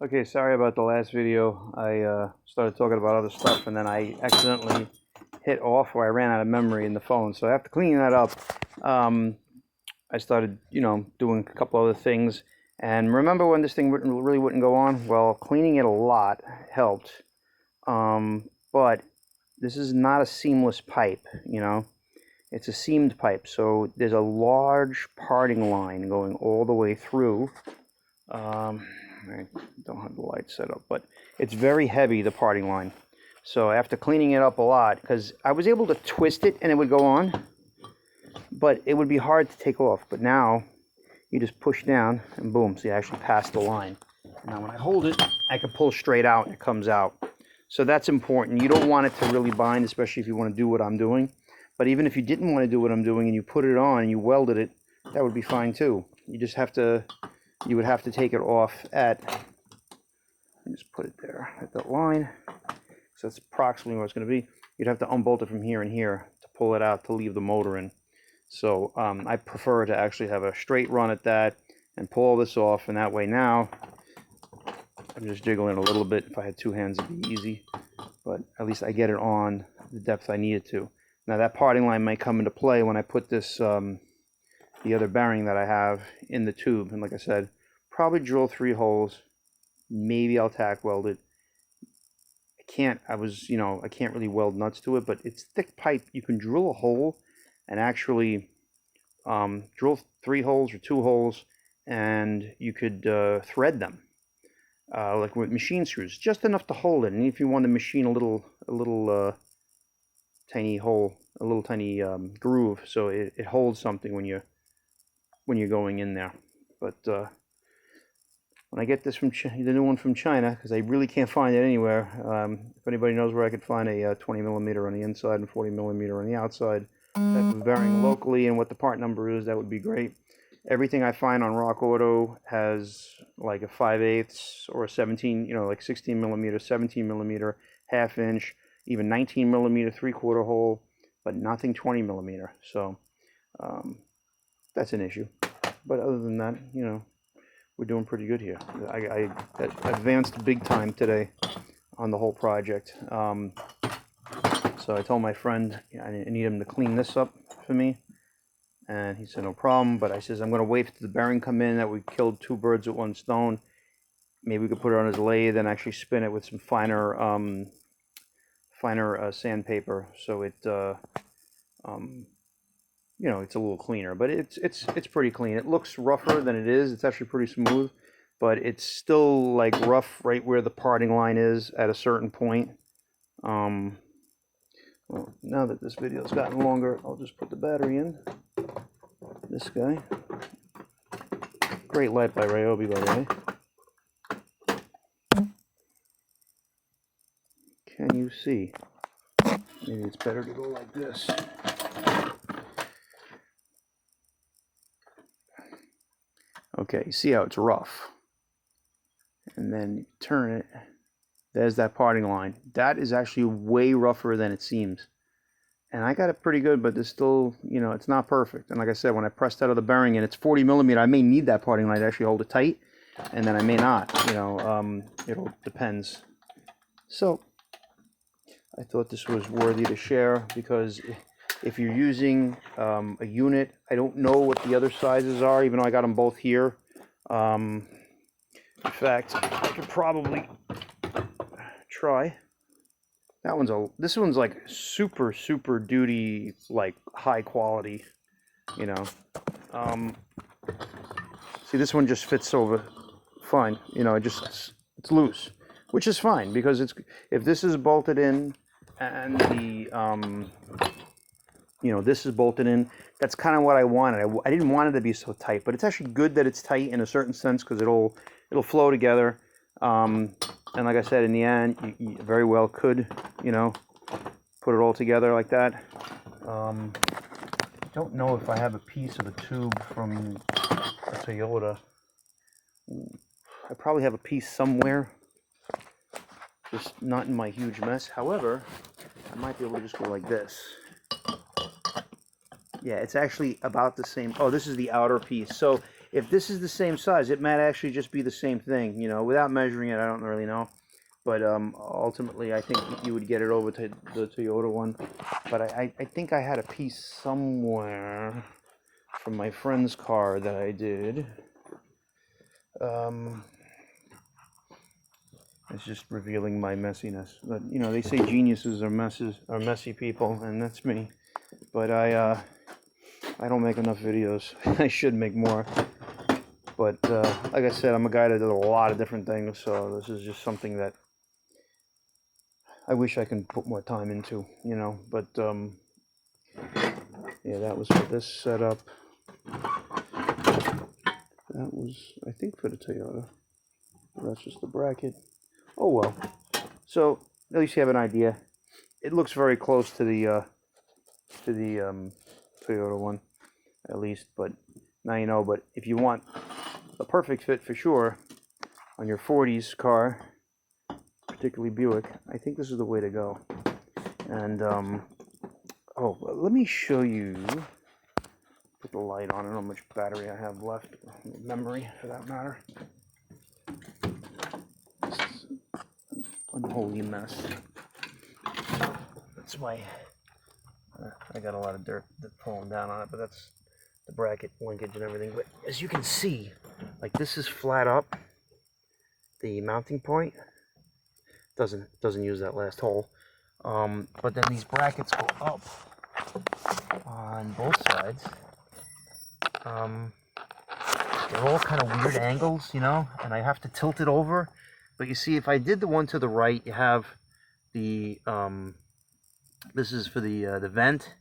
Okay, sorry about the last video. I started talking about other stuff and then I accidentally hit off where I ran out of memory in the phone. So after cleaning that up, I started, doing a couple other things. And remember when this thing really wouldn't go on? Well, cleaning it a lot helped. But this is not a seamless pipe. It's a seamed pipe. So there's a large parting line going all the way through. I don't have the light set up, but it's very heavy, the parting line. So after cleaning it up a lot, because I was able to twist it and it would go on, but it would be hard to take off. But now you just push down and boom, so you actually pass the line. Now when I hold it, I can pull straight out and it comes out. So that's important. You don't want it to really bind, especially if you want to do what I'm doing. But even if you didn't want to do what I'm doing and you put it on and you welded it, that would be fine too. You would have to take it off at, just put it there at that line. So that's approximately where it's going to be. You'd have to unbolt it from here and here to pull it out to leave the motor in. So I prefer to actually have a straight run at that and pull all this off, and that way now I'm just jiggling a little bit. If I had two hands, it'd be easy, but at least I get it on the depth I need it to. Now that parting line might come into play when I put this the other bearing that I have in the tube, and like I said, probably drill 3 holes. Maybe I'll tack weld it. I can't really weld nuts to it, but it's thick pipe. You can drill a hole and actually drill 3 holes or 2 holes, and you could thread them like with machine screws, just enough to hold it. And if you want to machine a little tiny hole, a little tiny groove, so it holds something when you're going in there. But when I get this from the new one from China, because I really can't find it anywhere. If anybody knows where I could find a 20 millimeter on the inside and 40 millimeter on the outside, type of bearing locally, and what the part number is, that would be great. Everything I find on Rock Auto has like a 5/8 or a 17, like 16 millimeter, 17 millimeter, half inch, even 19 millimeter 3/4 hole, but nothing 20 millimeter. So that's an issue. But other than that, we're doing pretty good here. I advanced big time today on the whole project. So I told my friend I need him to clean this up for me, and he said no problem. But I says I'm going to wait for the bearing come in. That we killed 2 birds with 1 stone. Maybe we could put it on his lathe and actually spin it with some finer sandpaper, so it it's a little cleaner. But it's pretty clean. It looks rougher than it is. It's actually pretty smooth, but it's still like rough right where the parting line is at a certain point. Well, now that this video's gotten longer, I'll just put the battery in. This guy. Great light by Ryobi, by the way. Can you see? Maybe it's better to go like this. Okay, you see how it's rough? And then you turn it. There's that parting line. That is actually way rougher than it seems. And I got it pretty good, but there's still, it's not perfect. And like I said, when I pressed out of the bearing and it's 40 millimeter, I may need that parting line to actually hold it tight, and then I may not. It depends. So I thought this was worthy to share, because if you're using a unit, I don't know what the other sizes are, even though I got them both here. In fact, I could probably try. This one's like super duty, like high quality, See, this one just fits over fine, it's loose, which is fine, because if this is bolted in and this is bolted in, that's kind of what I wanted. I didn't want it to be so tight, but it's actually good that it's tight in a certain sense, because it'll flow together. And like I said, in the end, you very well could, put it all together like that. I don't know if I have a piece of the tube from a Toyota. I probably have a piece somewhere, just not in my huge mess. However, I might be able to just go like this. Yeah, it's actually about the same. Oh, this is the outer piece. So if this is the same size, it might actually just be the same thing, you know, without measuring it. I don't really know, but ultimately I think you would get it over to the Toyota one. But I think I had a piece somewhere from my friend's car that I did. It's just revealing my messiness. But you know, they say geniuses are messy people, and that's me. But I don't make enough videos. I should make more. But like I said, I'm a guy that does a lot of different things, so this is just something that I wish I can put more time into, you know. But yeah, that was for this setup. That was, I think, for the Toyota. That's just the bracket. Oh well. So at least you have an idea. It looks very close to the Toyota one, at least. But now you know. But if you want a perfect fit for sure on your 40s car, particularly Buick, I think this is the way to go. And oh, let me show you. Put the light on. I don't know how much battery I have left, memory for that matter. This is an unholy mess. That's why I got a lot of dirt falling down on it, but that's the bracket linkage and everything. But as you can see, like this is flat up. The mounting point doesn't use that last hole, but then these brackets go up on both sides. They're all kind of weird angles, you know, and I have to tilt it over. But you see, if I did the one to the right, you have the this is for the vent,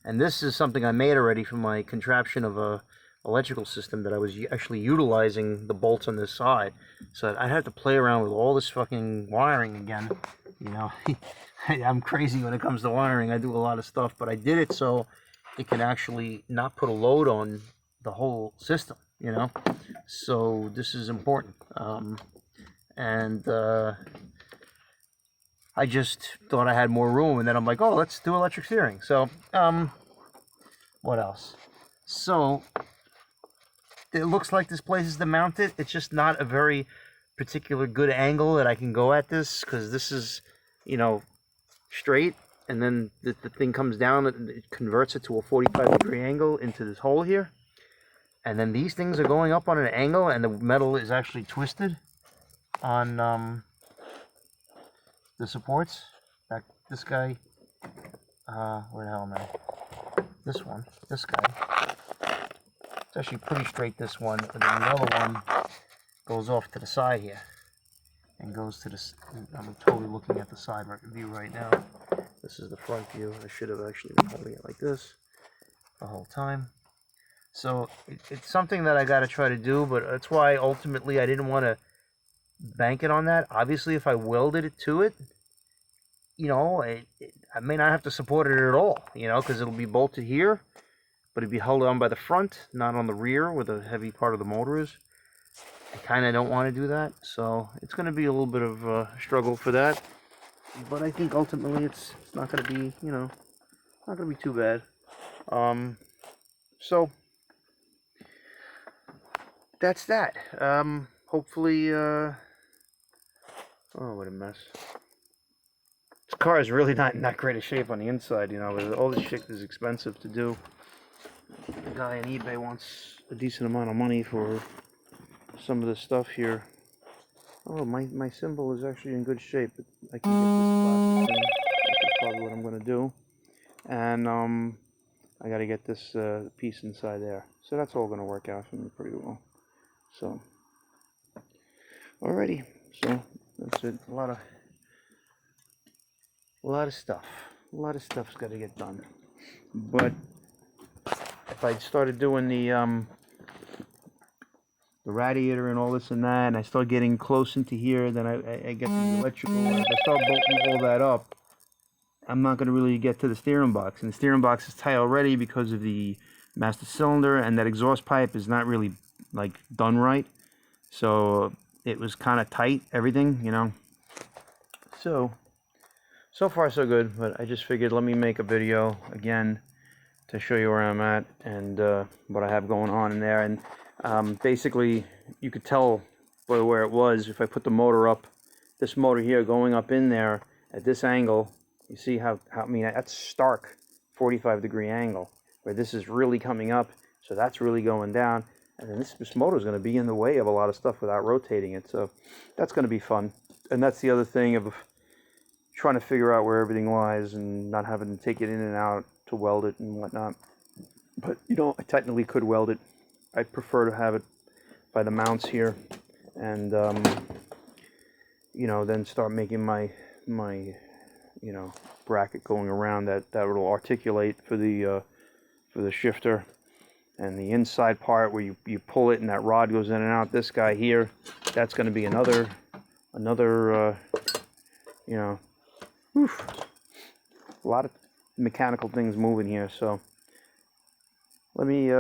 and this is something I made already for my contraption of a electrical system that I was actually utilizing the bolts on this side. So I had to play around with all this fucking wiring again. You know, I'm crazy when it comes to wiring. I do a lot of stuff, but I did it so it can actually not put a load on the whole system, you know. So this is important. I just thought I had more room, and then I'm like, oh, let's do electric steering. So, what else? So, it looks like this place is to mount it. It's just not a very particular good angle that I can go at this, because this is, you know, straight, and then the thing comes down, and it converts it to a 45-degree angle into this hole here. And then these things are going up on an angle, and the metal is actually twisted on the supports. Back this guy, where the hell am I? This guy. It's actually pretty straight, this one, and then the other one goes off to the side here and goes to this. I'm totally looking at the side view right now. This is the front view. I should have actually been holding it like this the whole time. So it's something that I got to try to do, but that's why ultimately I didn't want to bank it on that. Obviously, if I welded it to it, you know, I may not have to support it at all, you know, because it'll be bolted here, but it'd be held on by the front, not on the rear where the heavy part of the motor is. I kind of don't want to do that, so it's going to be a little bit of a struggle for that. But I think ultimately it's not going to be, you know, not going to be too bad. So that's that. Hopefully, oh, what a mess. This car is really not in that great a shape on the inside, you know. All this shit is expensive to do. The guy on eBay wants a decent amount of money for some of this stuff here. Oh, my cymbal is actually in good shape. I can get this plastic thing, which is probably what I'm going to do. And I got to get this piece inside there. So that's all going to work out for me pretty well. So, alrighty. So that's it. A lot of stuff. A lot of stuff's got to get done. But if I started doing the radiator and all this and that, and I start getting close into here, then I get the electrical, and if I start bolting all that up, I'm not going to really get to the steering box. And the steering box is tight already because of the master cylinder, and that exhaust pipe is not really, like, done right. So it was kind of tight, everything, you know. So far so good, but I just figured let me make a video again to show you where I'm at and what I have going on in there. And Basically, you could tell by where it was if I put the motor up, this motor here going up in there at this angle. You see how I mean, that's stark 45-degree angle, where this is really coming up, so that's really going down. And then this motor is going to be in the way of a lot of stuff without rotating it, so that's going to be fun. And that's the other thing of trying to figure out where everything lies and not having to take it in and out to weld it and whatnot. But you know, I technically could weld it. I prefer to have it by the mounts here, and you know, then start making my you know, bracket going around that will articulate for the shifter. And the inside part where you pull it and that rod goes in and out, this guy here, that's going to be another you know, oof, a lot of mechanical things moving here. So let me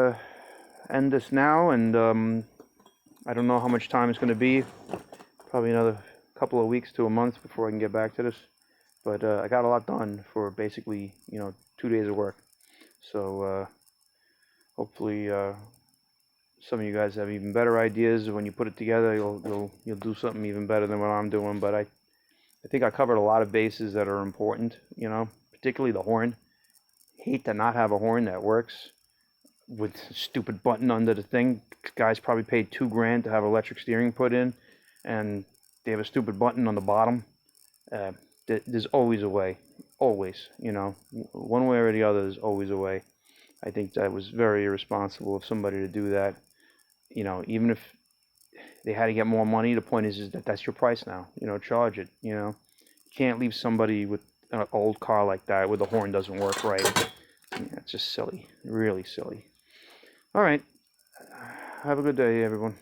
end this now, and I don't know how much time it's going to be, probably another couple of weeks to a month before I can get back to this. But I got a lot done for basically, you know, 2 days of work. So hopefully some of you guys have even better ideas. When you put it together, you'll do something even better than what I'm doing. But I think I covered a lot of bases that are important, you know, particularly the horn. Hate to not have a horn that works with a stupid button under the thing. Guys probably paid $2 to have electric steering put in, and they have a stupid button on the bottom. There's always a way, always, you know, one way or the other, there's always a way. I think that was very irresponsible of somebody to do that. You know, even if they had to get more money, the point is that that's your price now. You know, charge it. You know, you can't leave somebody with an old car like that where the horn doesn't work right. It's just silly, really silly. All right, have a good day, everyone.